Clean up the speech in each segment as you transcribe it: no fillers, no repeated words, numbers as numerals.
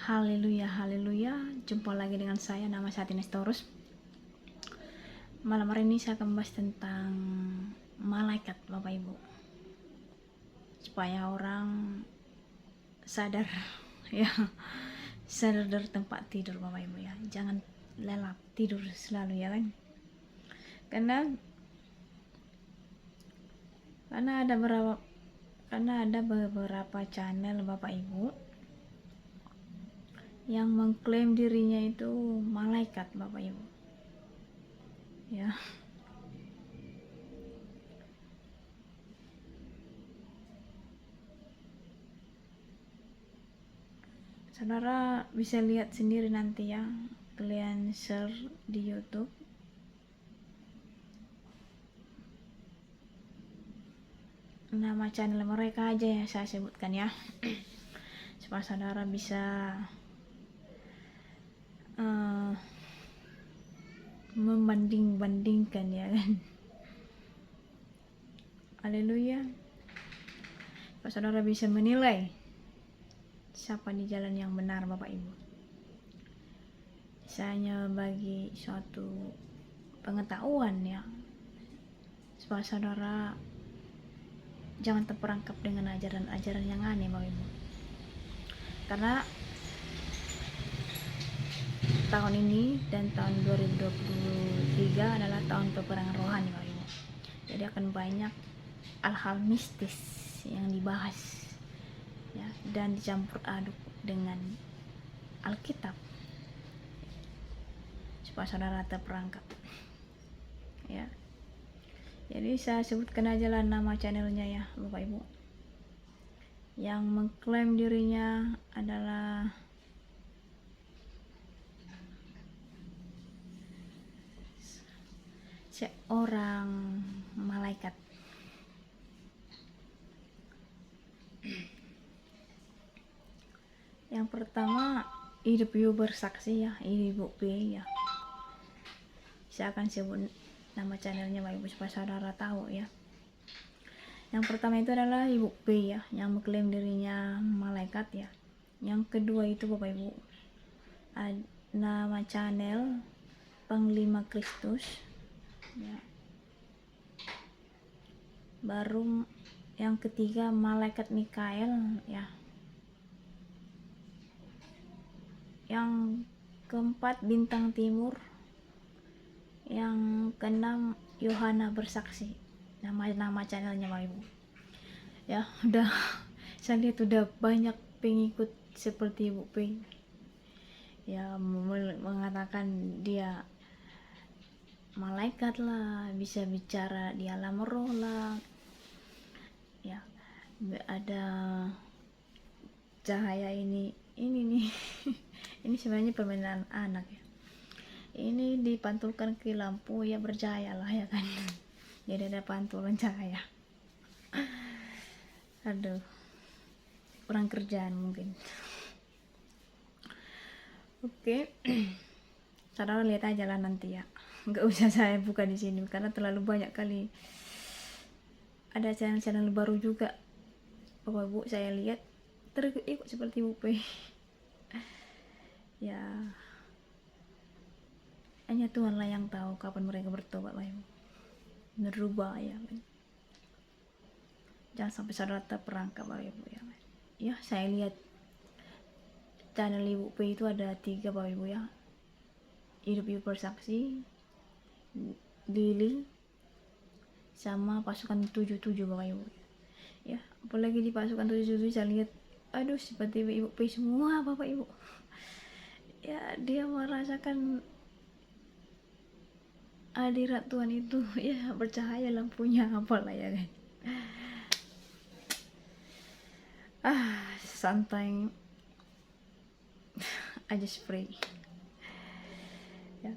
Haleluya, haleluya. Jumpa lagi dengan saya, nama saya Tinestorus. Malam hari ini saya akan membahas tentang malaikat, Bapak Ibu. Supaya orang sadar ya, sadar dari tempat tidur, Bapak Ibu ya. Jangan lelap tidur selalu ya kan. Karena ada beberapa channel Bapak Ibu yang mengklaim dirinya itu malaikat, Bapak Ibu ya. Saudara bisa lihat sendiri nanti ya, kalian share di YouTube. Nama channel mereka aja yang saya sebutkan ya, supaya saudara bisa membanding-bandingkan ya kan. Haleluya. Supaya saudara bisa menilai siapa di jalan yang benar, Bapak Ibu. Saya hanya bagi suatu pengetahuan ya, supaya saudara jangan terperangkap dengan ajaran-ajaran yang aneh, Bapak Ibu. Karena tahun ini dan tahun 2023 adalah tahun peperangan rohani, Bapak Ibu. Jadi akan banyak hal-hal mistis yang dibahas ya, dan dicampur aduk dengan Alkitab supaya saudara terperangkap ya. Jadi saya sebutkan aja lah nama channelnya ya, Bapak Ibu, yang mengklaim dirinya adalah seorang malaikat. Yang pertama, Hidup You Bersaksi ya, Ibu P ya. Saya akan sebut nama channelnya Bapak Ibu supaya saudara tahu ya. Yang pertama itu adalah Ibu P ya, yang mengklaim dirinya malaikat ya. Yang kedua itu Bapak Ibu, nama channel Panglima Kristus ya. Baru yang ketiga Malaikat Mikael ya. Yang keempat Bintang Timur. Yang keenam Yohana Bersaksi. Nama channelnya Bapak Ibu ya. Udah saya lihat udah banyak pengikut seperti Ibu P ya, mengatakan dia malaikat lah, bisa bicara di alam roh lah ya. Ada cahaya ini nih ini sebenarnya permainan anak ya. Ini dipantulkan ke lampu ya, bercahaya lah ya kan. Jadi ada pantulan cahaya. Aduh, kurang kerjaan mungkin. Oke. Saudara lihat aja lah nanti ya. Nggak usah saya buka di sini karena terlalu banyak kali. Ada channel-channel baru juga, Bapak Ibu, saya lihat terikut seperti Ibu P ya. Hanya Tuhan lah yang tahu kapan mereka bertobat, Bapak Ibu, berubah ya kan. Jangan sampai saudara terperangkap, Bapak Ibu ya. Ya, saya lihat channel Ibu P itu ada 3, Bapak Ibu ya. Hidup You Bersaksi, Lili, sama Pasukan 77, Bapak Ibu ya. Apalagi di Pasukan 77 saya lihat, aduh, seperti Ibu P semua, Bapak Ibu ya. Dia merasakan hadirat Tuhan itu ya, bercahaya lampunya apalah ya kan. Santai aja spray ya.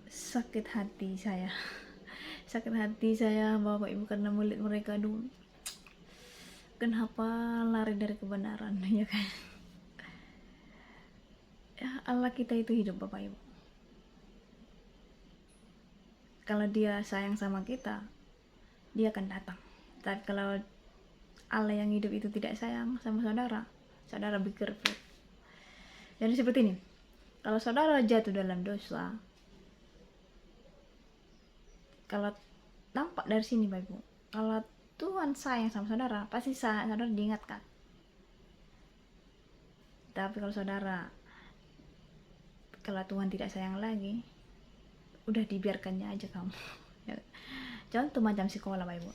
Sakit hati saya Bapak Ibu, karena melihat mereka dulu kenapa lari dari kebenaran ya kan. Ya, Allah kita itu hidup, Bapak Ibu. Kalau dia sayang sama kita, dia akan datang Tapi kalau Allah yang hidup itu tidak sayang sama saudara, saudara be careful. Jadi seperti ini, kalau saudara jatuh dalam dosa, kalau nampak dari sini Bapak Ibu, kalau Tuhan sayang sama saudara, pasti saudara diingatkan. Tapi kalau saudara, kalau Tuhan tidak sayang lagi, udah dibiarkannya aja kamu. Contoh macam sekolah Bapak Ibu.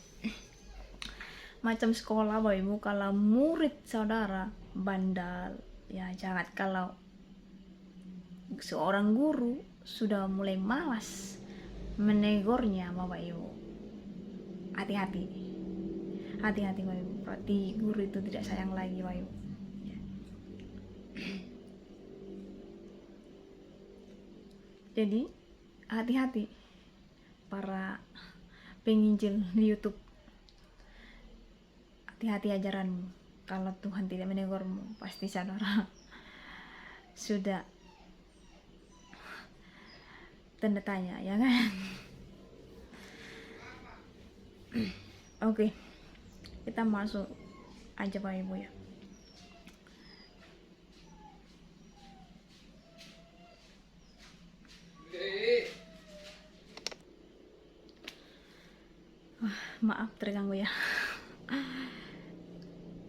Macam sekolah Bapak Ibu, kalau murid saudara bandal, ya jangan. Kalau seorang guru sudah mulai malas menegurnya Bapak Ibu, hati-hati Bapak Ibu, berarti guru itu tidak sayang lagi Bapak Ibu. Jadi hati-hati para penginjil di YouTube, hati-hati ajaranmu. Kalau Tuhan tidak menegurmu, pasti saudara sudah tanda tanya, ya kan? Oke, kita masuk aja Bapak Ibu ya. Maaf terganggu ya.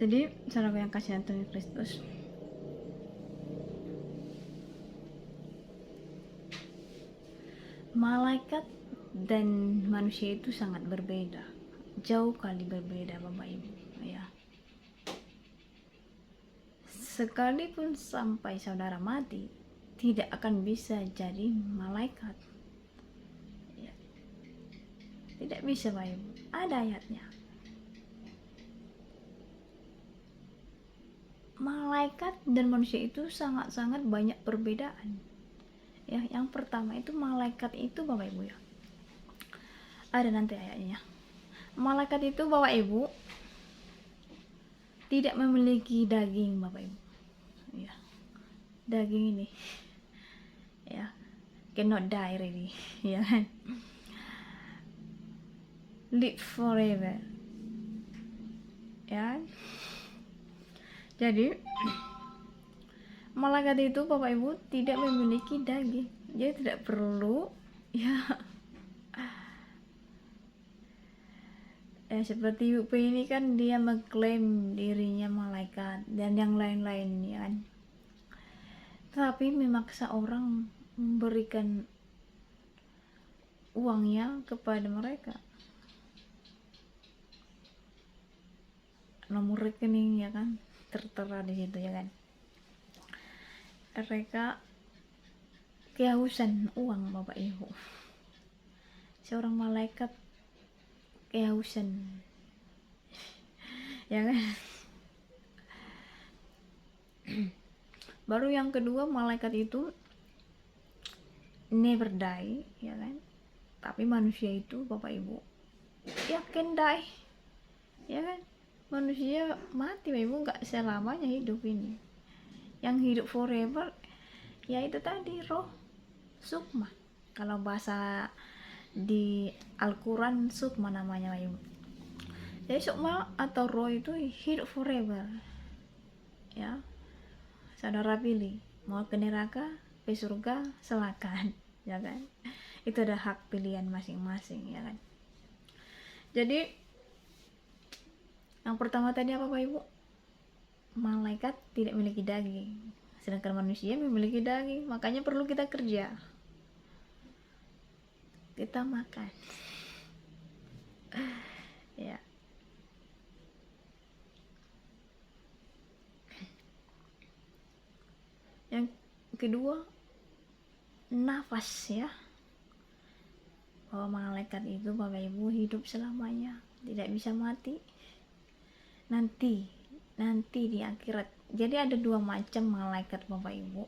Jadi saudara yang kasih Tuhan Kristus, malaikat dan manusia itu sangat berbeda, jauh kali berbeda Bapak Ibu ya. Sekalipun sampai saudara mati, tidak akan bisa jadi malaikat ya. Tidak bisa Bapak Ibu, ada ayatnya. Malaikat dan manusia itu sangat-sangat banyak perbedaan ya. Yang pertama itu malaikat itu Bapak Ibu ya, ada nanti ayatnya. Malaikat itu Bapak Ibu tidak memiliki daging Bapak Ibu ya. Daging ini ya, cannot die really ya kan, live forever ya. Jadi malaikat itu Bapak Ibu tidak memiliki daging, jadi tidak perlu ya. Seperti UP ini kan dia mengklaim dirinya malaikat dan yang lain-lain ya kan, tapi memaksa orang memberikan uangnya kepada mereka, nomor rekening ya kan, tertera di situ ya kan. Mereka kehausan uang Bapak Ibu. Seorang malaikat kehausan ya kan. Baru yang kedua, malaikat itu never die ya kan, tapi manusia itu Bapak Ibu ya can die ya kan. Manusia mati Bapak Ibu, nggak selamanya hidup ini. Yang hidup forever ya itu tadi, roh sukma. Kalau bahasa di Al-Quran sukma namanya Bapak Ibu. Jadi sukma atau roh itu hidup forever ya. Saudara pilih mau ke neraka, ke surga, silakan ya kan. Itu ada hak pilihan masing-masing ya kan. Jadi yang pertama tadi apa Bapak Ibu? Malaikat tidak memiliki daging, sedangkan manusia memiliki daging, makanya perlu kita kerja, kita makan ya. Yang kedua, nafas ya, bahwa malaikat itu Bapak Ibu hidup selamanya, tidak bisa mati nanti di akhirat. Jadi ada dua macam malaikat Bapak Ibu,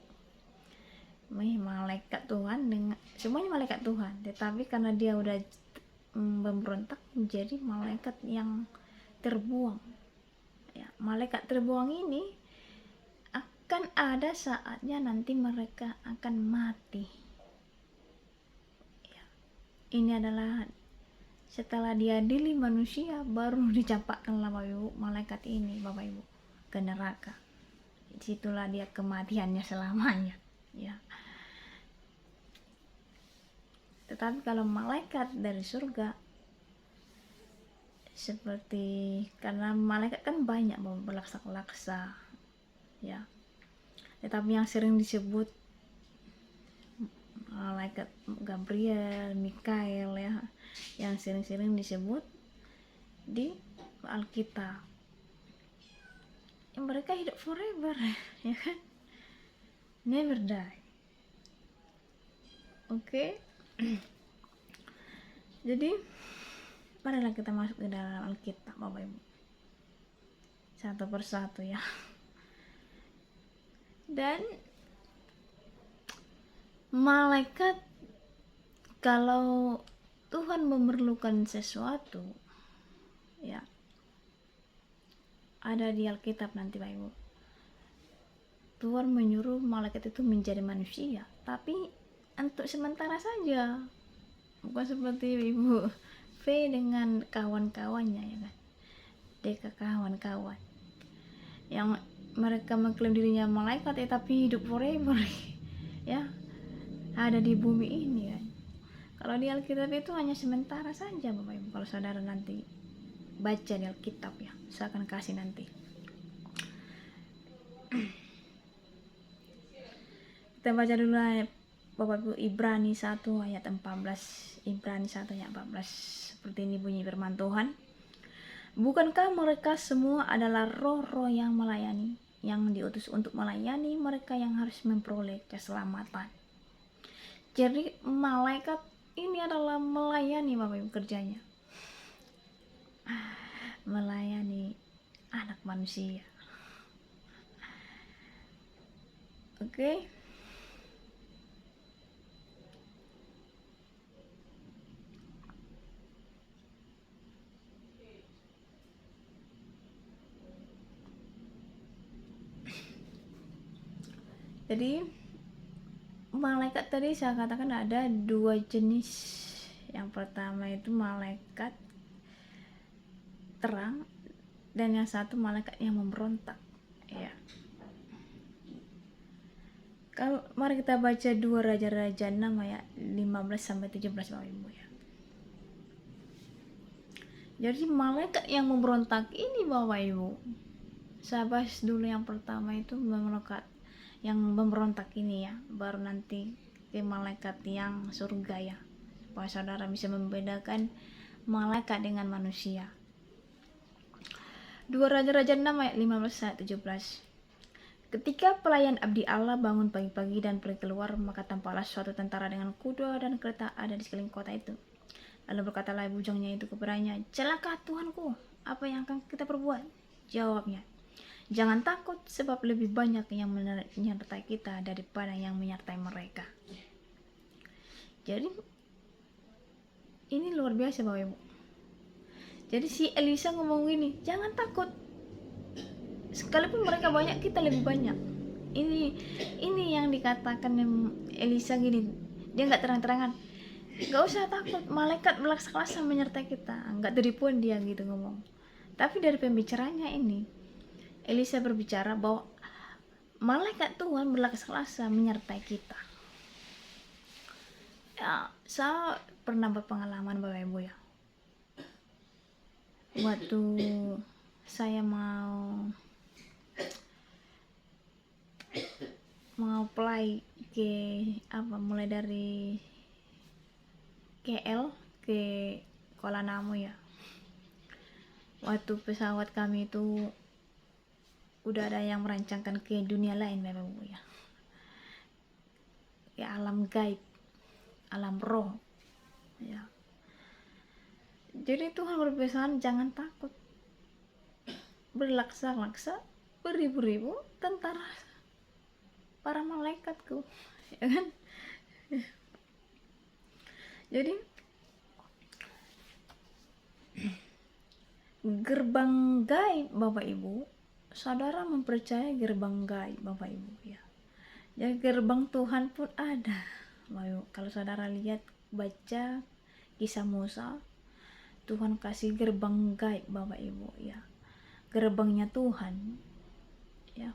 malaikat Tuhan dengan semuanya malaikat Tuhan, tetapi karena dia udah memberontak menjadi malaikat yang terbuang ya. Malaikat terbuang ini akan ada saatnya nanti mereka akan mati ya. Ini adalah Setelah diadili manusia, baru dicampakkanlah Bapak Ibu malaikat ini Bapak Ibu ke neraka. Disitulah dia kematiannya selamanya, ya. Tetapi kalau malaikat dari surga, seperti karena malaikat kan banyak berlaksa-laksa, ya. Tetapi yang sering disebut malaikat Gabriel, Mikael, ya, yang sering-sering disebut di Alkitab. Mereka hidup forever, ya kan? Never die. Oke. Jadi marilah kita masuk ke dalam Alkitab Bapak Ibu, satu persatu, ya. Dan malaikat, kalau Tuhan memerlukan sesuatu, ya, ada di Alkitab nanti Bapak Ibu. Tuhan menyuruh malaikat itu menjadi manusia, tapi untuk sementara saja. Bukan seperti Ibu V dengan kawan-kawannya, ya kan. Deka kawan-kawan yang mereka mengklaim dirinya malaikat, tapi hidup forever, ya, ada di bumi ini, kan. Kalau di Alkitab itu hanya sementara saja Bapak Ibu. Kalau saudara nanti baca di Alkitab, ya, saya akan kasih nanti. Kita baca dulu Bapak Ibu Ibrani 1 ayat 14. Ibrani 1 ayat 14. Seperti ini bunyi firman Tuhan. Bukankah mereka semua adalah roh-roh yang melayani, yang diutus untuk melayani mereka yang harus memperoleh keselamatan. Jadi malaikat ini adalah melayani Bapak Ibu kerjanya. Melayani anak manusia. Oke. Jadi malaikat tadi saya katakan ada dua jenis. Yang pertama itu malaikat terang, dan yang satu malaikat yang memberontak, ya. Kalau mari kita baca 2 Raja-Raja 6 ayat 15 sampai 17 Bapak Ibu, ya. Jadi malaikat yang memberontak ini Bapak Ibu, saya bahas dulu yang pertama itu malaikat yang memberontak ini, ya, baru nanti ke malaikat yang surga, ya, supaya saudara bisa membedakan malaikat dengan manusia. 2 Raja-Raja 6 ayat 15 sampai 17. Ketika pelayan abdi Allah bangun pagi-pagi dan pergi keluar, maka tampaklah suatu tentara dengan kuda dan kereta ada di sekeliling kota itu. Lalu berkatalah bujangnya itu kepadanya, "Celaka Tuanku, apa yang akan kita perbuat?" Jawabnya, "Jangan takut, sebab lebih banyak yang menyertai kita daripada yang menyertai mereka." Jadi ini luar biasa Bapak Ibu. Jadi si Elisa ngomong gini, jangan takut, sekalipun mereka banyak, kita lebih banyak. Ini yang dikatakan Elisa gini, dia nggak terang-terangan, nggak usah takut, malaikat berlaksa-laksa menyertai kita, nggak teripun dia gitu ngomong. Tapi dari pembicaranya ini, Elisa berbicara bahwa malaikat Tuhan berlaksa-laksa menyertai kita. Ya, saya pernah berpengalaman Bapak Ibu, ya. Waktu saya mau apply ke mulai dari KL ke Kuala Namu, ya. Waktu pesawat kami itu udah ada yang merancangkan ke dunia lain Bapak Ibu, ya. Ya, alam gaib, alam roh, ya. Jadi Tuhan berpesan jangan takut, berlaksa-laksa beribu-ribu tentara para malaikatku, ya kan. Jadi gerbang gaib Bapak Ibu, saudara mempercayai gerbang gaib Bapak Ibu, ya. Jadi gerbang Tuhan pun ada Bapak Ibu. Kalau saudara lihat baca kisah Musa, Tuhan kasih gerbang gaib Bapak Ibu ya, gerbangnya Tuhan ya.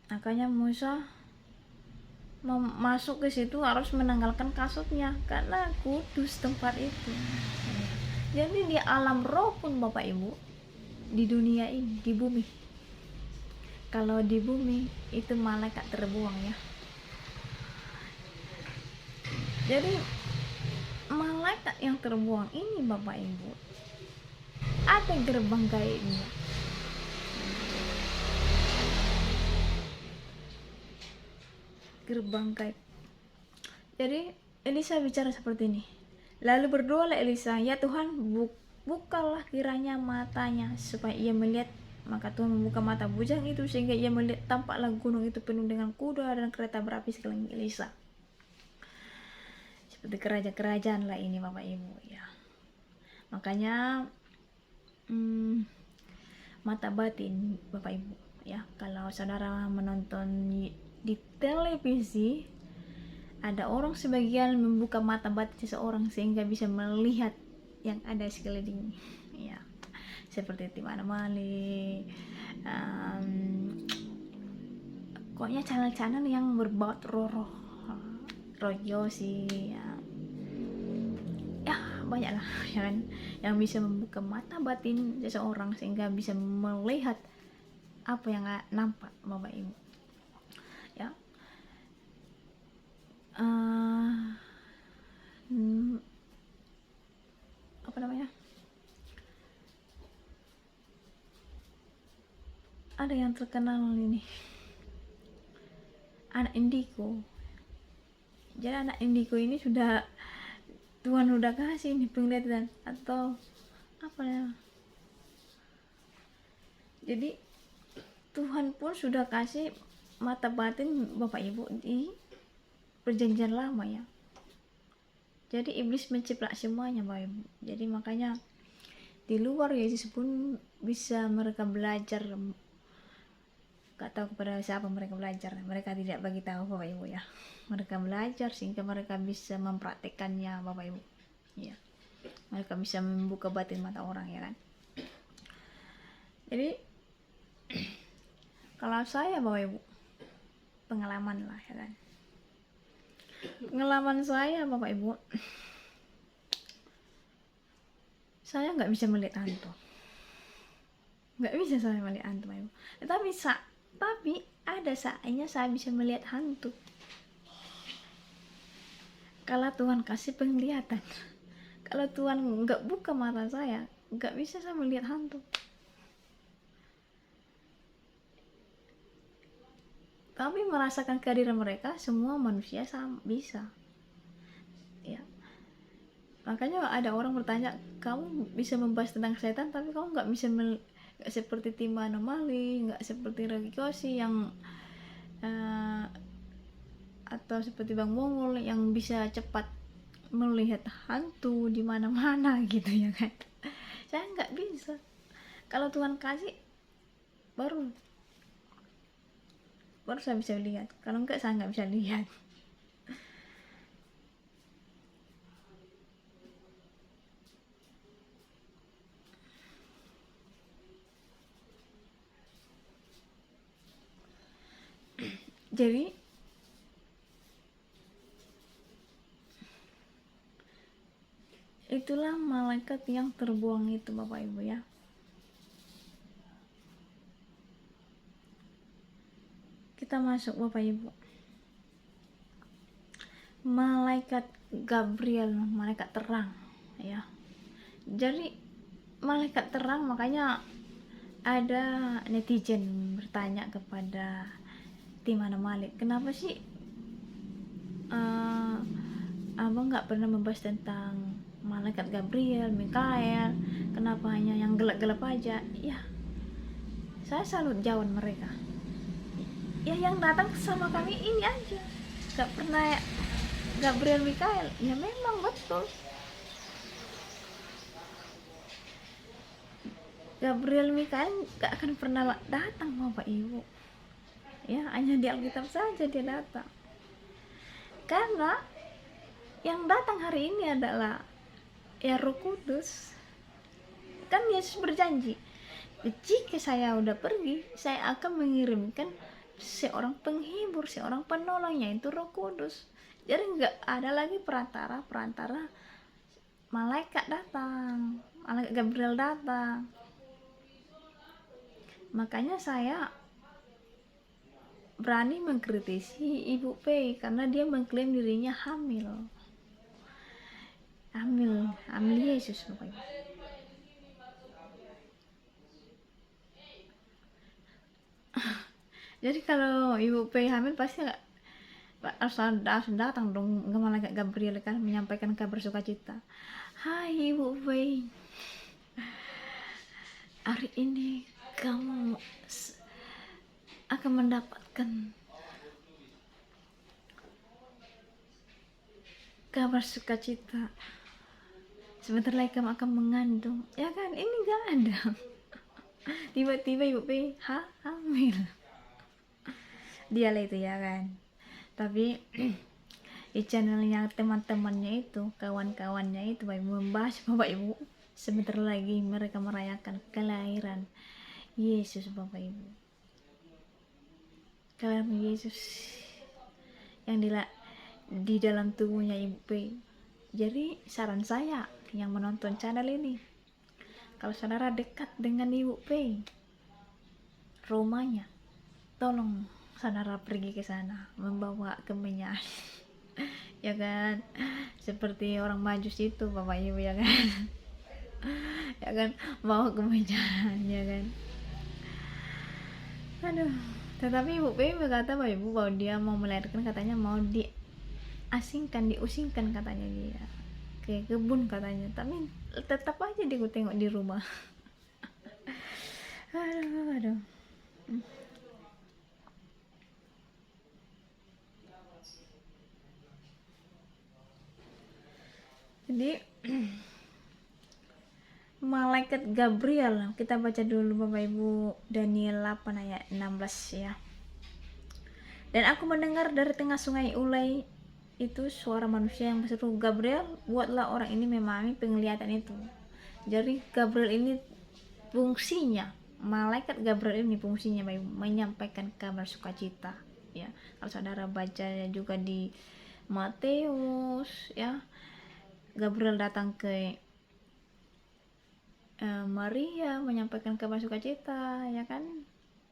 Makanya Musa masuk ke situ harus menanggalkan kasutnya karena kudus tempat itu. Jadi di alam roh pun Bapak Ibu, di dunia ini, di bumi, kalau di bumi itu malaikat terbuang ya. Jadi malaikat yang terbuang ini Bapak Ibu, ada gerbang gaibnya. Gerbang gaib. Jadi Elisa bicara seperti ini. Lalu berdoalah Elisa, ya Tuhan, bukalah kiranya matanya supaya ia melihat. Maka Tuhan membuka mata bujang itu sehingga ia melihat, tampaklah gunung itu penuh dengan kuda dan kereta berapi sekeliling Elisa. Seperti kerajaan-kerajaan lah ini Bapak Ibu ya. Makanya mata batin Bapak Ibu ya, kalau saudara menonton di televisi, ada orang sebagian membuka mata batin seseorang sehingga bisa melihat yang ada sekeliling ya, seperti Timana Mali, pokoknya channel-channel yang berbau roh Yosi ya, banyak lah ya kan, yang bisa membuka mata batin seseorang sehingga bisa melihat apa yang nampak Bapak Ibu ya. Apa namanya, ada yang terkenal ini, anak indigo. Jadi anak indigo ini sudah Tuhan udah kasih nih penglihatan atau apa ya, jadi Tuhan pun sudah kasih mata batin Bapak Ibu di perjanjian lama ya. Jadi iblis menciplak semuanya Bapak Ibu. Jadi makanya di luar Yesus pun bisa mereka belajar, gak tahu kepada siapa mereka belajar, mereka tidak bagi tahu Bapak Ibu ya. Mereka belajar sehingga mereka bisa mempraktekannya Bapak Ibu ya. Mereka bisa membuka batin mata orang ya kan. Jadi kalau saya Bapak Ibu, pengalaman lah ya kan, pengalaman saya Bapak Ibu, saya nggak bisa melihat hantu, nggak bisa saya melihat hantu Bapak Ibu. Tapi ada saatnya saya bisa melihat hantu kalau Tuhan kasih penglihatan. Kalau Tuhan nggak buka mata saya, nggak bisa saya melihat hantu. Tapi merasakan kehadiran mereka, semua manusia bisa ya. Makanya ada orang bertanya, kamu bisa membahas tentang setan tapi kamu nggak bisa nggak seperti Timana Mali, nggak seperti Regikosi yang atau seperti Bang Mongol yang bisa cepat melihat hantu di mana-mana gitu ya kan. Saya nggak bisa. Kalau Tuhan kasih baru saya bisa lihat, kalau enggak saya nggak bisa lihat. Jadi itulah malaikat yang terbuang itu Bapak Ibu ya. Kita masuk Bapak Ibu, malaikat Gabriel, malaikat terang ya. Jadi malaikat terang, makanya ada netizen bertanya kepada Timana Malik, kenapa sih abang nggak pernah membahas tentang malaikat Gabriel, Mikael, kenapa hanya yang gelap-gelap aja ya. Saya salut jawab mereka ya, yang datang sama kami ini aja, gak pernah Gabriel, Mikael. Ya memang betul, Gabriel, Mikael gak akan pernah datang Bapak Ibu ya, hanya di Alkitab saja dia datang. Karena yang datang hari ini adalah ya Roh Kudus. Kan Yesus berjanji, jika saya udah pergi, saya akan mengirimkan seorang penghibur, seorang penolong, yaitu Roh Kudus. Jadi nggak ada lagi perantara malaikat datang, malaikat Gabriel datang. Makanya saya berani mengkritisi Ibu P karena dia mengklaim dirinya hamil Yesus pokoknya. Jadi kalau Ibu P hamil pasti harus datang dong ke malaikat Gabriel kan, menyampaikan kabar sukacita. Hai Ibu P, hari ini kamu akan mendapatkan kabar sukacita. Sebentar lagi kamu akan mengandung, ya kan? Ini gak ada. Tiba-tiba Ibu P hamil. Dia lah itu ya kan. Tapi di channelnya teman-temannya itu, kawan-kawannya itu membahas Bapak Ibu, sebentar lagi mereka merayakan kelahiran Yesus Bapak Ibu. Kelahiran Yesus yang di dalam tubuhnya Ibu P. Jadi saran saya yang menonton channel ini, kalau saudara dekat dengan Ibu P rumahnya, tolong saudara pergi ke sana membawa kemenyan. Ya kan, seperti orang Majus itu Bapak Ibu ya kan. Ya kan, bawa kemenyan ya kan. Aduh, tetapi Ibu P berkata Bapak Ibu bahwa dia mau melahirkan, katanya mau diusingkan katanya dia ke kebun katanya, tapi tetap aja dia tengok di rumah. aduh. Jadi malaikat Gabriel, kita baca dulu Bapak Ibu Daniel 8 ayat 16 ya. Dan aku mendengar dari tengah sungai Ulai itu suara manusia yang berseru, Gabriel, buatlah orang ini memahami penglihatan itu. Jadi Gabriel ini fungsinya, malaikat Gabriel ini fungsinya Bapak Ibu, menyampaikan kabar sukacita ya. Kalau saudara baca juga di Matius ya, Gabriel datang ke Maria menyampaikan kabar sukacita ya kan,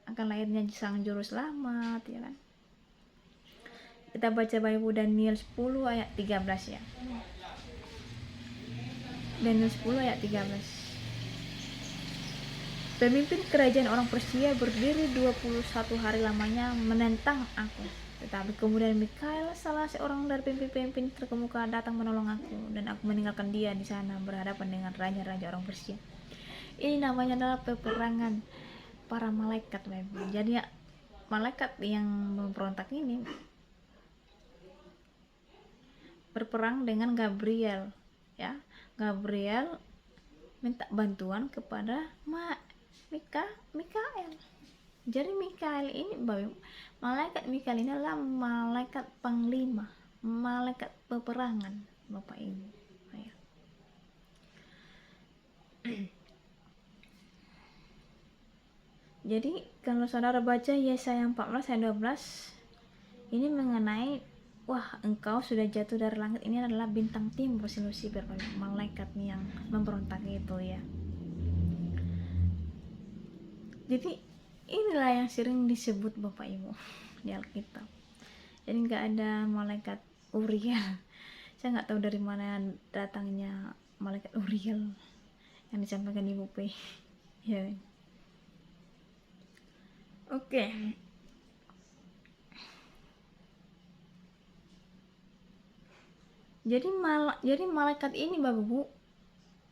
akan lahirnya sang juru selamat ya kan. Kita baca Bible Daniel 10 ayat 13 ya. Daniel 10 ayat 13. Pemimpin kerajaan orang Persia berdiri 21 hari lamanya menentang aku. Tetapi kemudian Mikael, salah seorang dari pemimpin terkemuka, datang menolong aku, dan aku meninggalkan dia di sana berhadapan dengan raja-raja orang Persia. Ini namanya adalah peperangan para malaikat. Jadi ya, malaikat yang memberontak ini berperang dengan Gabriel ya. Gabriel minta bantuan kepada Mikael. Jadi Mikael ini, malaikat Mikael ini adalah malaikat panglima, malaikat peperangan Bapak Ibu ya. Jadi kalau saudara baca Yesaya 14 ayat 12, ini mengenai wah, engkau sudah jatuh dari langit. Ini adalah bintang timur, si Lucifer, malaikat yang memberontak itu ya. Jadi inilah yang sering disebut Bapak Ibu di Alkitab. Jadi nggak ada malaikat Uriel. Saya nggak tahu dari mana datangnya malaikat Uriel yang disampaikan Ibu P. Ya. Oke. Jadi malaikat ini Bapak Ibu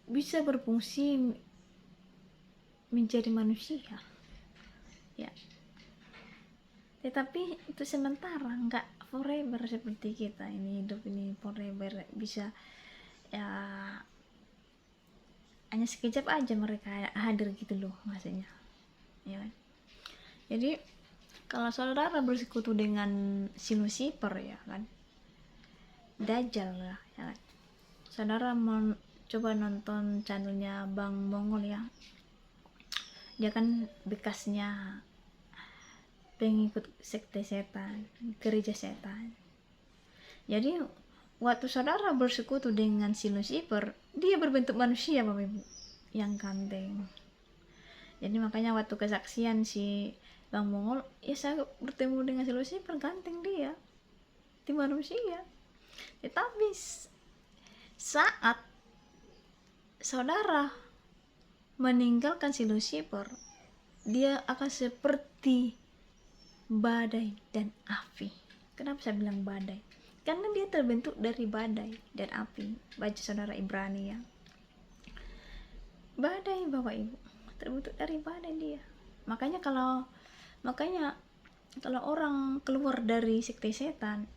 bisa berfungsi menjadi manusia ya, tetapi itu sementara, nggak forever seperti kita ini hidup ini forever, bisa ya hanya sekejap aja mereka hadir gitu loh maksudnya ya. Jadi kalau saudara bersekutu dengan si Lucifer ya kan, Dajjal lah ya kan. Saudara coba nonton channelnya Bang Mongol ya, dia kan bekasnya pengikut sekte setan, gereja setan. Jadi waktu saudara bersekutu dengan si Lucifer, dia berbentuk manusia Bapak Ibu yang ganteng. Jadi makanya waktu kesaksian si Bang Mongol, ya saya bertemu dengan si Lucifer, ganteng dia, di manusia. Tetapi saat saudara meninggalkan si Lucifer, dia akan seperti badai dan api. Kenapa saya bilang badai? Karena dia terbentuk dari badai dan api. Baca saudara Ibrani ya. Badai Bapak Ibu, terbentuk dari badai dia. Makanya kalau orang keluar dari sekte setan,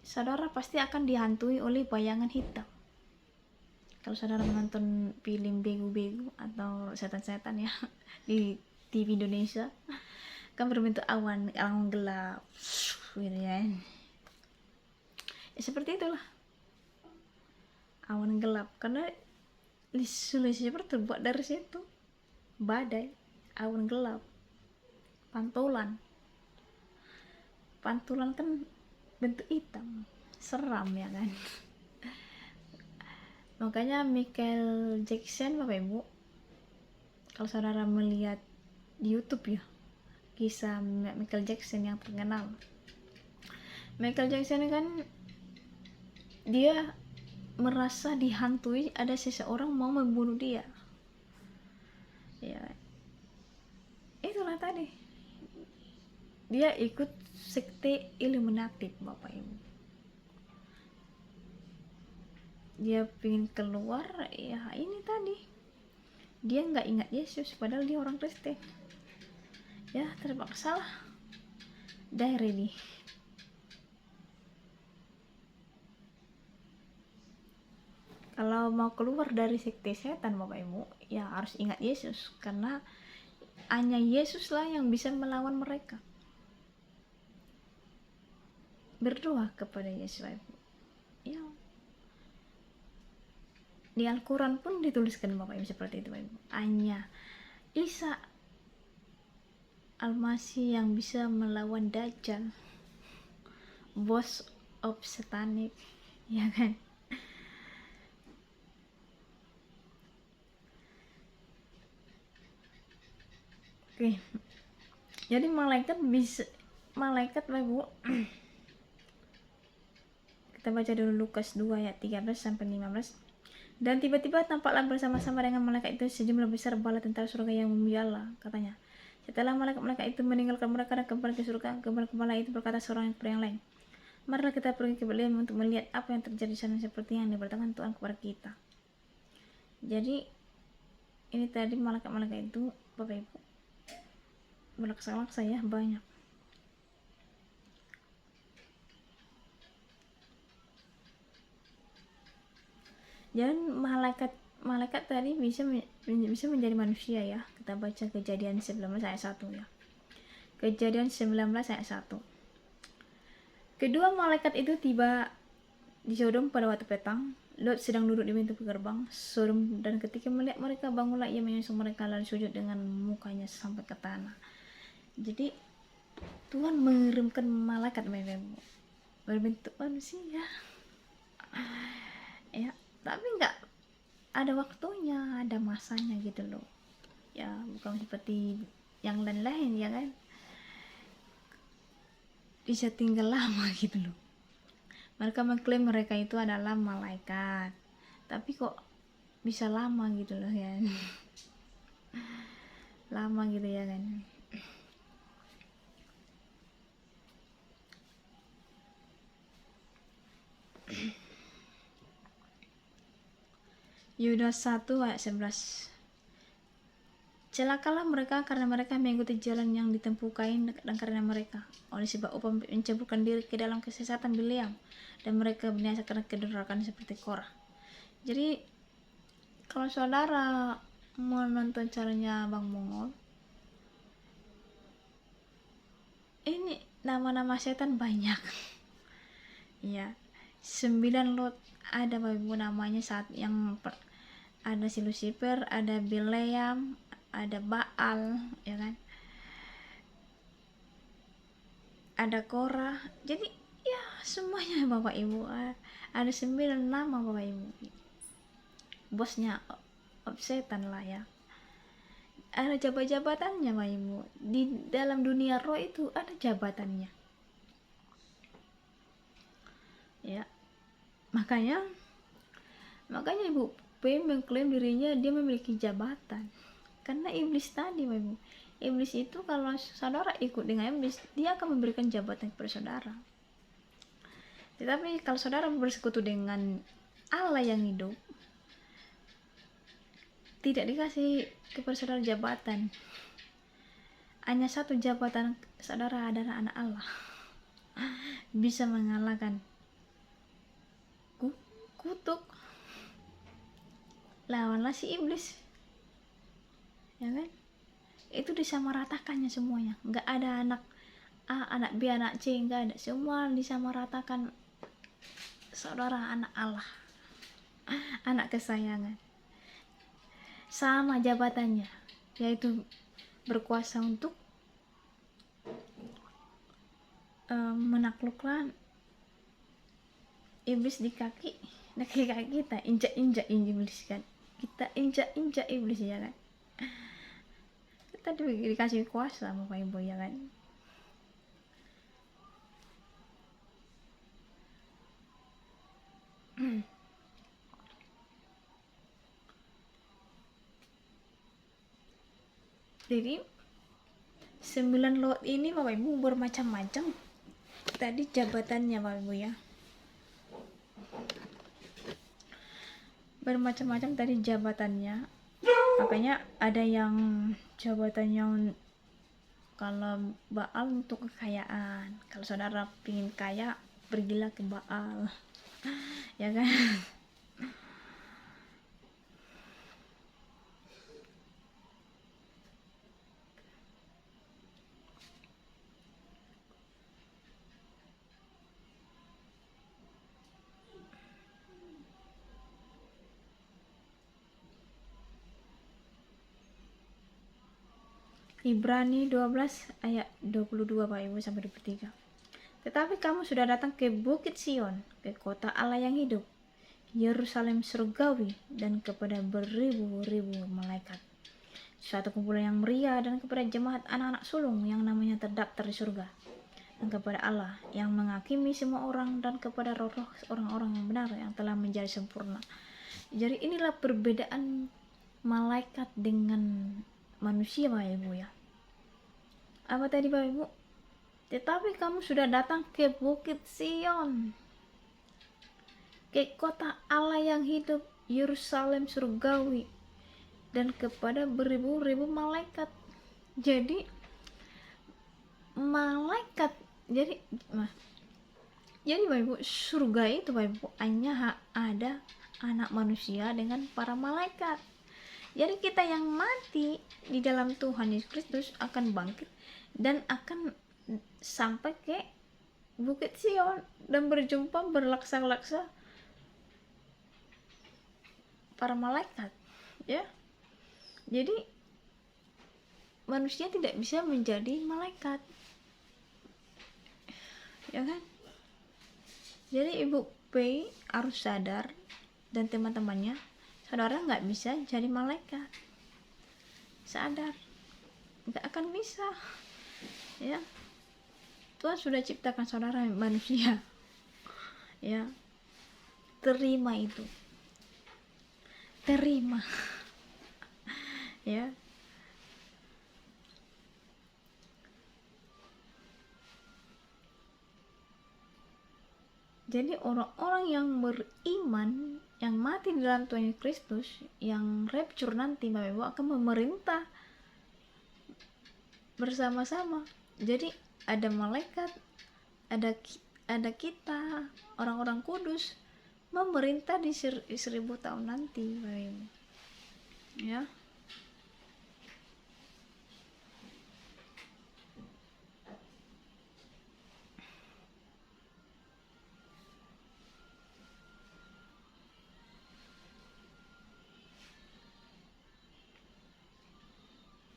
saudara pasti akan dihantui oleh bayangan hitam. Kalau saudara menonton film begu-begu atau setan-setan ya di TV Indonesia, kan berbentuk awan gelap gitu ya. Seperti itulah, awan gelap, karena Lucifer terbuat dari situ, badai, awan gelap, pantulan kan bentuk hitam, seram ya kan. Makanya Michael Jackson Bapak Ibu, kalau saudara melihat di YouTube ya, kisah Michael Jackson yang terkenal. Michael Jackson kan dia merasa dihantui, ada seseorang mau membunuh dia. Ya, itulah tadi. Dia ikut sekte Illuminati Bapak Ibu. Dia pengen keluar, ya ini tadi. Dia nggak ingat Yesus, padahal dia orang Kristen. Ya terpaksa lah, dari nih. Kalau mau keluar dari sekte setan Bapak Ibu, ya harus ingat Yesus, karena hanya Yesus lah yang bisa melawan mereka. Berdoa kepada Yesus Bapak Ibu. Ya. Di Al-Quran pun dituliskan Bapak Ibu seperti itu Bapak Ibu. Hanya Isa Al-Masih yang bisa melawan Dajjal, boss of satanic, ya kan. Oke. Jadi malaikat Bapak Ibu, kita baca dulu Lukas 2 ayat 13 sampai 15. Dan tiba-tiba tampaklah bersama-sama dengan malaikat itu sejumlah besar bala tentara surga yang memuji Allah, katanya. Setelah malaikat-malaikat itu meninggalkan mereka dan kembali ke surga, kepala itu berkata seorang kepada yang lain, marilah kita pergi ke Betlehem untuk melihat apa yang terjadi di sana seperti yang diberitakan Tuhan kepada kita. Jadi ini tadi malaikat-malaikat itu Bapak Ibu berlaksa-laksa ya, banyak. Dan malaikat tadi bisa menjadi manusia ya. Kita baca Kejadian 19 ayat 1 ya. Kejadian 19 ayat 1. Kedua malaikat itu tiba di Sodom pada waktu petang. Lot sedang duduk di pintu gerbang Sodom, dan ketika melihat mereka, bangunlah ia menyusul mereka lalu sujud dengan mukanya sampai ke tanah. Jadi Tuhan mengirimkan malaikat berbentuk manusia. Ya, tapi nggak ada waktunya, ada masanya gitu loh. Ya, bukan seperti yang lain-lain ya kan. Bisa tinggal lama gitu loh. Mereka mengklaim mereka itu adalah malaikat, tapi kok bisa lama gitu loh ya. Lama gitu ya kan. Yudas 1 ayat 11. Celakalah mereka karena mereka mengikuti jalan yang ditempuh Kain, dan karena mereka oleh sebab upah menceburkan diri ke dalam kesesatan Bileam, dan mereka binasa karena kedurhakaan seperti Korah. Jadi kalau saudara menonton caranya Bang Mongol, ini nama-nama setan banyak. Ya, 9 lot ada Bapak Ibu namanya saat yang ada si Lucifer, ada Bileam, ada Baal, ya kan, ada Korah. Jadi ya semuanya Bapak Ibu, ada 9 nama Bapak Ibu, bosnya setan lah ya. Ada jabatannya Bapak Ibu, di dalam dunia roh itu ada jabatannya ya. Makanya Ibu P mengklaim dirinya dia memiliki jabatan karena iblis tadi Bapak Ibu. Iblis itu kalau saudara ikut dengan iblis, dia akan memberikan jabatan kepada saudara. Tetapi kalau saudara bersekutu dengan Allah yang hidup, tidak dikasih kepada saudara jabatan. Hanya satu jabatan, saudara adalah anak Allah. Bisa mengalahkan kutuk, lawanlah si iblis, ya kan? Itu disamaratakannya semuanya. Nggak ada anak A, anak B, anak C, nggak ada. Semua disamaratakan. Saudara anak Allah, anak kesayangan, sama jabatannya, yaitu berkuasa untuk menaklukkan iblis di kaki kita, injak iblis kan, kita injak iblis ya kan, kita dikasih kuasa Bapak Ibu ya kan. Jadi 9 lot ini Bapak Ibu bermacam-macam tadi jabatannya Bapak Ibu ya, bermacam-macam tadi jabatannya. Makanya ada yang jabatannya kalau Baal untuk kekayaan. Kalau saudara ingin kaya, pergilah ke Baal. Ya kan? Ibrani 12 ayat 22 Pak Ibu sampai 23. Tetapi kamu sudah datang ke Bukit Sion, ke kota Allah yang hidup, Yerusalem surgawi, dan kepada beribu-ribu malaikat, suatu kumpulan yang meriah, dan kepada jemaat anak-anak sulung yang namanya terdaftar di surga, dan kepada Allah yang menghakimi semua orang, dan kepada roh-roh orang-orang yang benar yang telah menjadi sempurna. Jadi inilah perbedaan malaikat dengan manusia Bapak Ibu ya. Apa tadi Bapak Ibu? Tetapi kamu sudah datang ke Bukit Sion, ke kota Allah yang hidup, Yerusalem surgawi, dan kepada beribu-ribu malaikat. Jadi malaikat, jadi Bapak Ibu, surga itu Bapak Ibu hanya ada anak manusia dengan para malaikat. Jadi kita yang mati di dalam Tuhan Yesus Kristus akan bangkit dan akan sampai ke Bukit Sion dan berjumpa berlaksa-laksa para malaikat ya. Jadi manusia tidak bisa menjadi malaikat ya kan. Jadi Ibu P harus sadar, dan teman-temannya, saudara nggak bisa jadi malaikat. Sadar, nggak akan bisa ya. Tuhan sudah ciptakan saudara manusia ya. Terima itu, terima ya. Jadi orang-orang yang beriman, yang mati di dalam Tuhan Yesus Kristus, yang rapture nanti Bapak Ibu akan memerintah bersama-sama. Jadi ada malaikat, ada kita, orang-orang kudus memerintah di 1000 tahun nanti Bapak Ibu ya.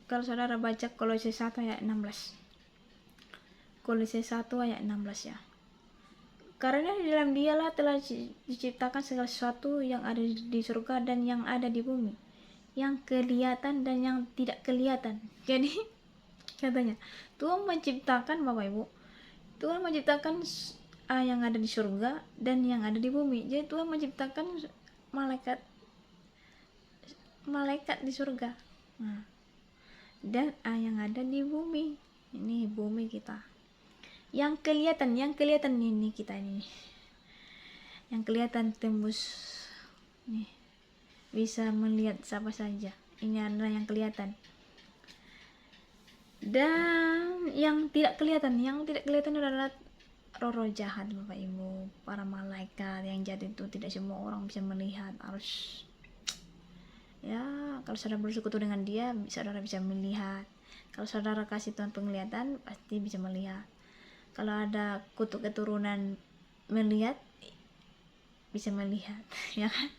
Kalau saudara baca Kolose 1 ayat 16. Kolose 1 ayat 16 ya. Karena di dalam dialah telah diciptakan segala sesuatu yang ada di surga dan yang ada di bumi, yang kelihatan dan yang tidak kelihatan. Jadi katanya Tuhan menciptakan, Bapak Ibu, Tuhan menciptakan yang ada di surga dan yang ada di bumi. Jadi Tuhan menciptakan malaikat di surga, dan yang ada di bumi. Ini bumi kita. Yang kelihatan ini kita ini. Yang kelihatan tembus nih. Bisa melihat siapa saja. Ini adalah yang kelihatan. Dan yang tidak kelihatan adalah roh-roh jahat, Bapak Ibu, para malaikat yang jahat itu. Tidak semua orang bisa melihat. Harus ya, kalau saudara bersekutu dengan dia, saudara bisa melihat. Kalau saudara kasih Tuhan penglihatan, pasti bisa melihat. Kalau ada kutuk keturunan melihat, bisa melihat, ya kan?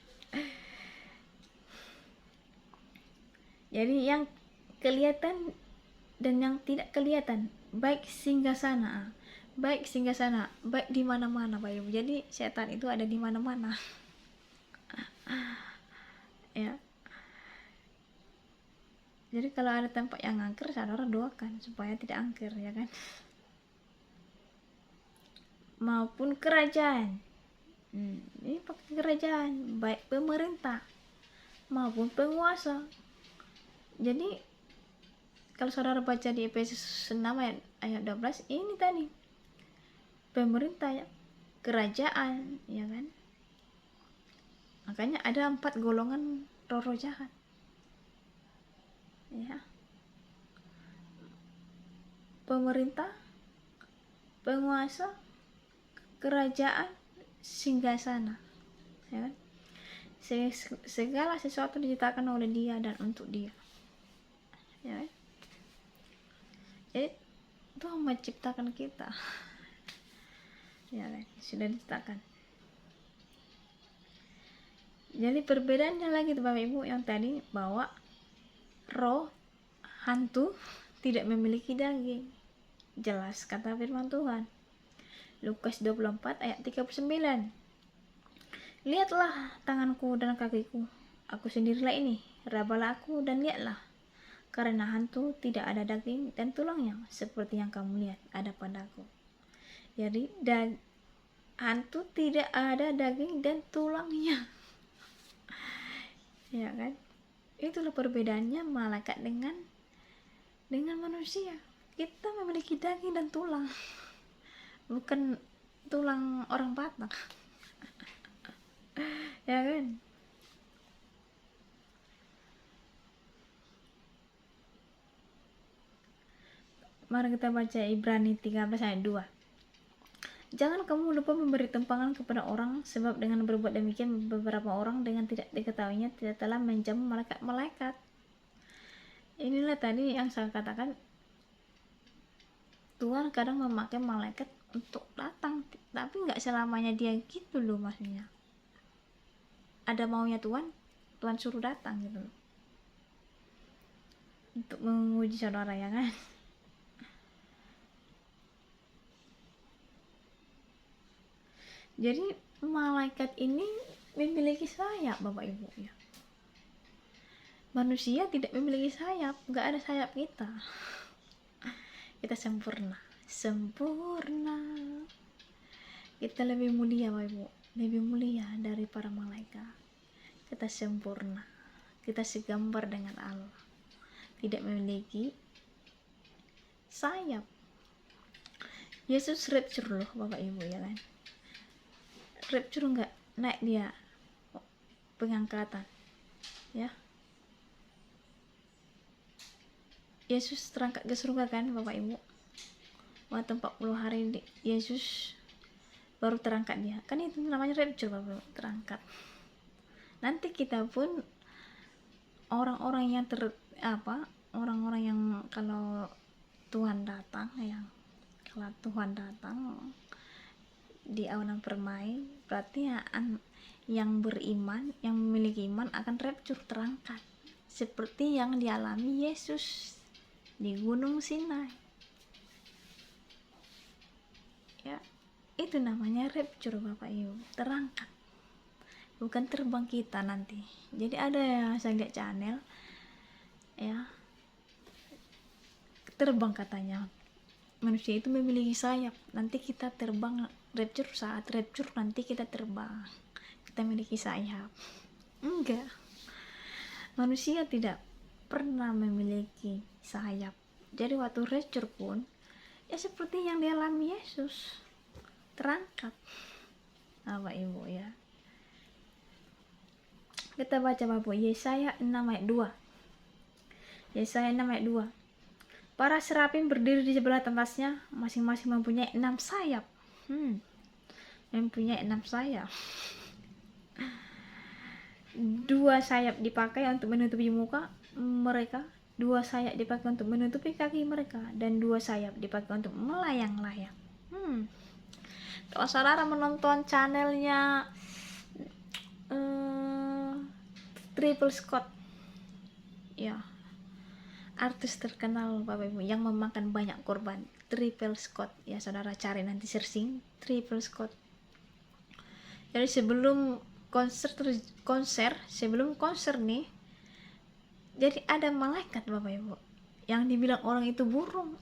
Jadi yang kelihatan dan yang tidak kelihatan, baik singgasana, baik di mana-mana, Pak Ibu. Jadi setan itu ada di mana-mana. Ya. Jadi kalau ada tempat yang angker, saudara doakan supaya tidak angker, ya kan? Maupun kerajaan. Ini pakai kerajaan, baik pemerintah maupun penguasa. Jadi kalau saudara baca di Efesus 6 ayat 12, ini tadi pemerintah, ya, kerajaan, ya kan? Makanya ada 4 golongan roh-roh jahat, ya. Pemerintah, penguasa, kerajaan, singgasana, ya kan? Segala sesuatu diciptakan oleh dia dan untuk dia, ya kan? Jadi Tuhan menciptakan kita, ya kan? Sudah diciptakan. Jadi perbedaannya lagi tuh, Bapak Ibu, yang tadi bahwa roh hantu tidak memiliki daging. Jelas kata firman Tuhan. Lukas 24 ayat 39. Lihatlah tanganku dan kakiku, aku sendirilah ini, rabalah aku dan lihatlah. Karena hantu tidak ada daging dan tulangnya, seperti yang kamu lihat ada padaku. Jadi hantu tidak ada daging dan tulangnya. Ya kan? Itulah perbedaannya malaikat dengan manusia. Kita memiliki daging dan tulang, bukan tulang orang Batak. Ya kan? Mari kita baca Ibrani 13 ayat 2. Jangan kamu lupa memberi tumpangan kepada orang, sebab dengan berbuat demikian beberapa orang dengan tidak diketahuinya tidak telah menjamu malaikat-malaikat. Inilah tadi yang saya katakan, Tuhan kadang memakai malaikat untuk datang, tapi nggak selamanya dia gitu loh, maksudnya. Ada maunya Tuhan suruh datang gitu loh, untuk menguji saudara, ya kan? Jadi malaikat ini memiliki sayap, Bapak Ibu, ya. Manusia tidak memiliki sayap, nggak ada sayap kita. Kita sempurna. Kita lebih mulia, Bapak Ibu, lebih mulia dari para malaikat. Kita sempurna. Kita segambar dengan Allah. Tidak memiliki sayap. Yesus rapture loh, Bapak Ibu, ya kan? Rapture enggak naik dia pengangkatan, ya. Yesus terangkat ke surga kan, Bapak Ibu. Waktu 40 hari Yesus baru terangkat dia. Kan itu namanya rapture, Bapak Ibu, terangkat. Nanti kita pun orang-orang yang orang-orang yang kalau Tuhan datang, kalau Tuhan datang di awan permai, berarti yang beriman, yang memiliki iman akan rapture, terangkat seperti yang dialami Yesus. di Gunung Sinai. Ya, itu namanya rapture Bapak Ibu, terangkat, bukan terbang kita nanti. Jadi ada yang saya lihat channel ya, terbang katanya manusia itu memiliki sayap, nanti kita terbang rapture, saat rapture nanti kita terbang, kita memiliki sayap. Enggak, manusia tidak pernah memiliki sayap. Jadi waktu rapture pun ya seperti yang dialami Yesus, terangkat Bapak Ibu ya. Kita baca Bapak Yesaya 6 ayat 2. Yesaya 6 ayat 2. Para serafim berdiri di sebelah atasnya, masing-masing mempunyai 6 sayap. Mempunyai 6 sayap. 2 sayap dipakai untuk menutupi muka mereka, 2 sayap dipakai untuk menutupi kaki mereka, dan 2 sayap dipakai untuk melayang-layang. Kalau saudara menonton channelnya Triple Scott ya, artis terkenal Bapak Ibu yang memakan banyak korban, Triple Scott ya, saudara cari nanti searching Triple Scott. Jadi sebelum konser nih, jadi ada malaikat Bapak Ibu yang dibilang orang itu burung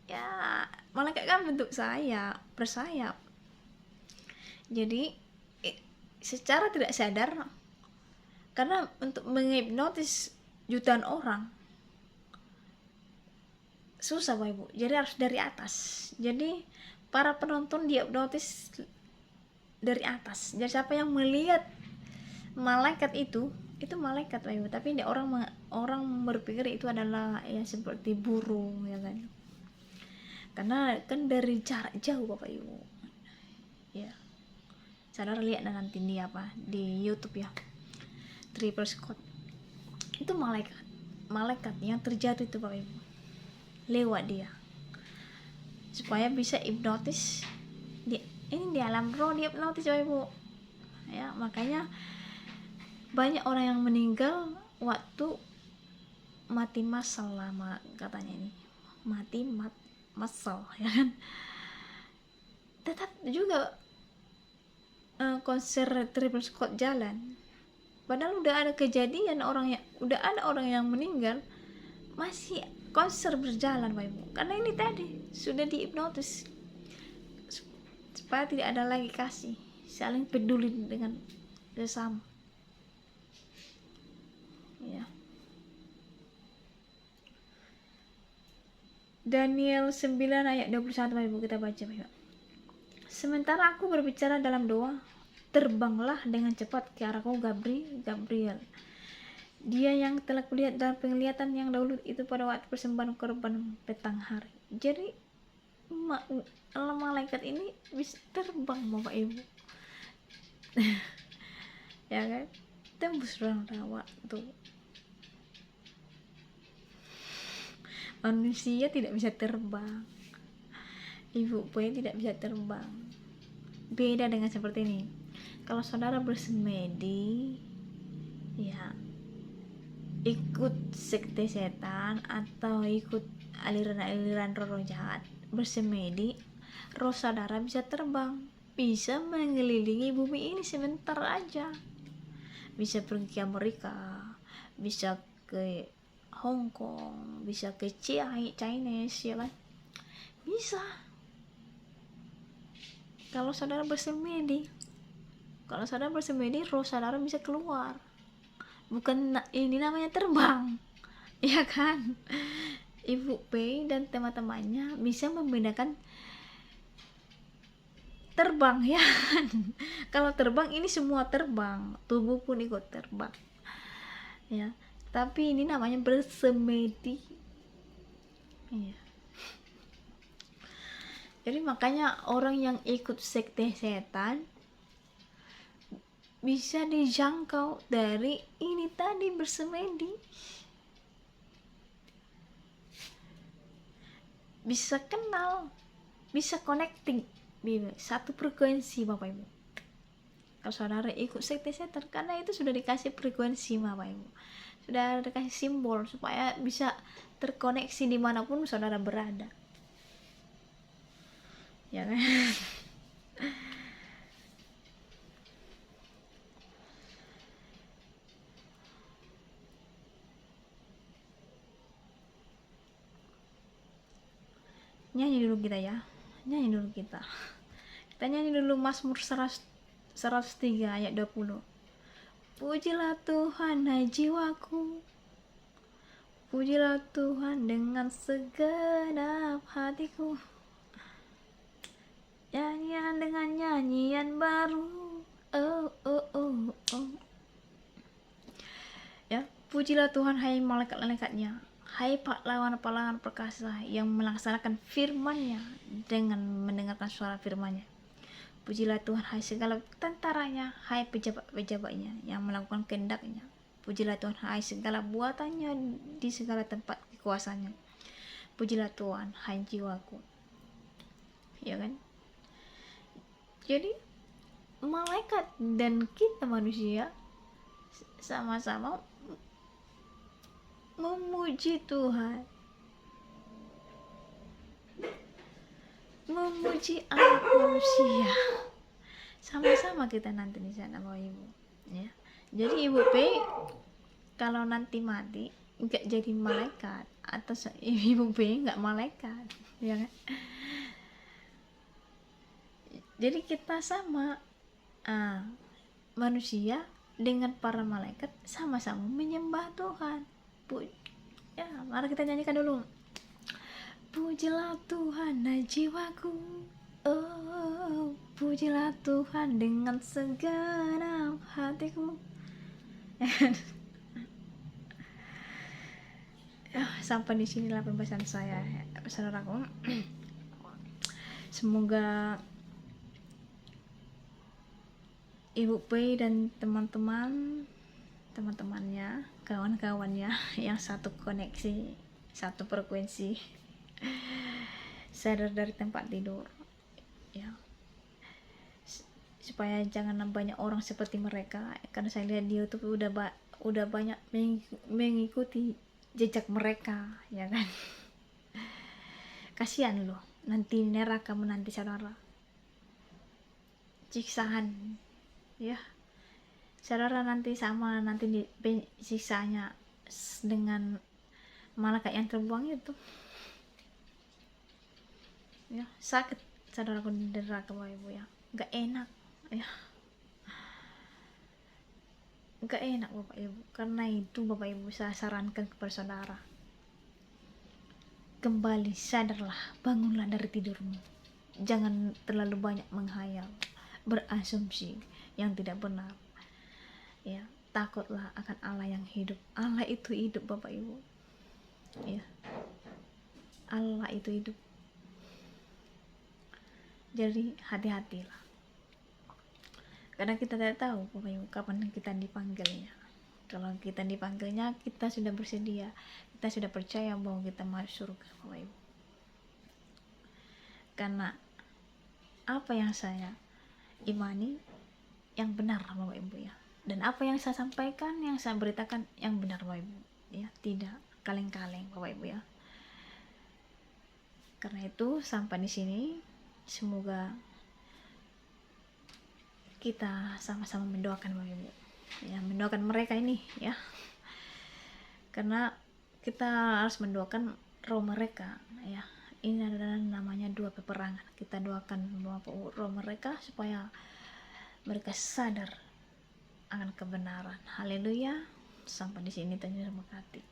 ya, malaikat kan bentuk sayap, bersayap. Jadi secara tidak sadar, karena untuk menghipnotis jutaan orang susah Bapak Ibu, jadi harus dari atas. Jadi para penonton dihipnotis dari atas. Jadi siapa yang melihat malaikat itu malaikat Bapak Ibu, tapi orang berpikir itu adalah ya seperti burung ya kan, karena kan dari jarak jauh Bapak Ibu ya. Saudara lihat nanti di YouTube ya, Triple Scott itu malaikat yang terjatuh itu Bapak Ibu, lewat dia supaya bisa hipnotis ini di alam roh, dia hipnotis Bapak Ibu ya. Makanya banyak orang yang meninggal waktu mati massal lama katanya, ini mati massal ya kan. Tetap juga konser Triple Scott jalan, padahal udah ada kejadian udah ada orang yang meninggal, masih konser berjalan Bapak Ibu, karena ini tadi sudah dihipnotis supaya tidak ada lagi kasih, saling peduli dengan sesama ya. Daniel 9 ayat 21 Bapak Ibu, kita baca Bapak Ibu. Sementara aku berbicara dalam doa, terbanglah dengan cepat ke arahku Gabriel, dia yang telah kulihat dalam penglihatan yang dahulu itu pada waktu persembahan korban petang hari. Jadi malaikat ini bisa terbang Bapak Ibu ya kan, tembus ruang waktu. Manusia tidak bisa terbang, Ibu pun tidak bisa terbang. Beda dengan seperti ini, kalau saudara bersemedi ya, ikut sekte setan atau ikut aliran-aliran roh jahat, bersemedi, roh saudara bisa terbang, bisa mengelilingi bumi ini sebentar aja, bisa pergi ke Amerika, bisa ke Hong Kong, bisa ke China ya kan, bisa kalau saudara bersemedi. Kalau saudara bersemedi, roh saudara bisa keluar, bukan ini namanya terbang ya kan. Ibu P dan teman-temannya bisa membedakan terbang ya kan. Kalau terbang ini semua terbang, tubuh pun ikut terbang ya, tapi ini namanya bersemedi ya. Jadi makanya orang yang ikut sekte setan bisa dijangkau dari ini tadi, bersemedi, bisa kenal, bisa connecting satu frekuensi Bapak Ibu. Kalau saudara ikut sekte setan, karena itu sudah dikasih frekuensi Bapak Ibu, sudah dikasih simbol supaya bisa terkoneksi dimanapun saudara berada, ya kan? Nyanyi dulu kita ya, nyanyi dulu kita nyanyi dulu Mazmur 103 ayat 20. Pujilah Tuhan hai jiwaku, pujilah Tuhan dengan segenap hatiku, nyanyian dengan nyanyian baru, oh oh oh oh. Ya, pujilah Tuhan hai malaikat-malaikatnya, hai pahlawan-pahlawan perkasa yang melaksanakan firman-Nya dengan mendengarkan suara firman-Nya. Pujilah Tuhan hai segala tentaranya, hai pejabat-pejabatnya yang melakukan kehendak-Nya. Pujilah Tuhan hai segala buatannya di segala tempat kekuasaannya. Pujilah Tuhan hai jiwaku, ya kan? Jadi malaikat dan kita manusia sama-sama memuji Tuhan, memuji anak manusia, sama-sama kita nanti di sana Bapak Ibu, ya. Jadi Ibu P kalau nanti mati nggak jadi malaikat, atau Ibu P nggak malaikat, ya kan? Jadi kita sama manusia dengan para malaikat sama-sama menyembah Tuhan. Ya, mari kita nyanyikan dulu. Pujilah Tuhan hai jiwaku, oh pujilah Tuhan dengan segenap hatiku. Sampai di sinilah pembahasan saya, saudaraku. Semoga Ibu P dan teman-temannya, kawan-kawannya yang satu koneksi, satu frekuensi, sadar dari tempat tidur, ya, supaya jangan banyak orang seperti mereka. Karena saya lihat di YouTube udah banyak mengikuti jejak mereka, ya kan? Kasihan loh, nanti neraka menanti saudara, siksaan, ya. Saudara nanti sama nanti siksanya dengan malaikat yang terbuang itu, ya. Sakit saudaraku di neraka Bapak Ibu, ya, nggak enak, ya, nggak enak Bapak Ibu. Karena itu Bapak Ibu saya sarankan kepada saudara, kembali sadarlah, bangunlah dari tidurmu, jangan terlalu banyak menghayal, berasumsi yang tidak benar, ya. Takutlah akan Allah yang hidup. Allah itu hidup Bapak Ibu, ya. Allah itu hidup. Jadi hati-hatilah, karena kita tidak tahu Bapak Ibu kapan kita dipanggilnya. Kalau kita dipanggilnya, kita sudah bersedia, kita sudah percaya bahwa kita masuk surga Bapak Ibu. Karena apa yang saya imani yang benar Bapak Ibu, ya, dan apa yang saya sampaikan, yang saya beritakan yang benar Bapak Ibu, ya, tidak kaleng-kaleng Bapak Ibu, ya. Karena itu sampai di sini, semoga kita sama-sama mendoakan Bapak Ibu, ya, mendoakan mereka ini, ya, karena kita harus mendoakan roh mereka, ya. Ini adalah namanya dua peperangan. Kita doakan roh mereka supaya mereka sadar akan kebenaran. Haleluya. Sampai di sini terima kasih.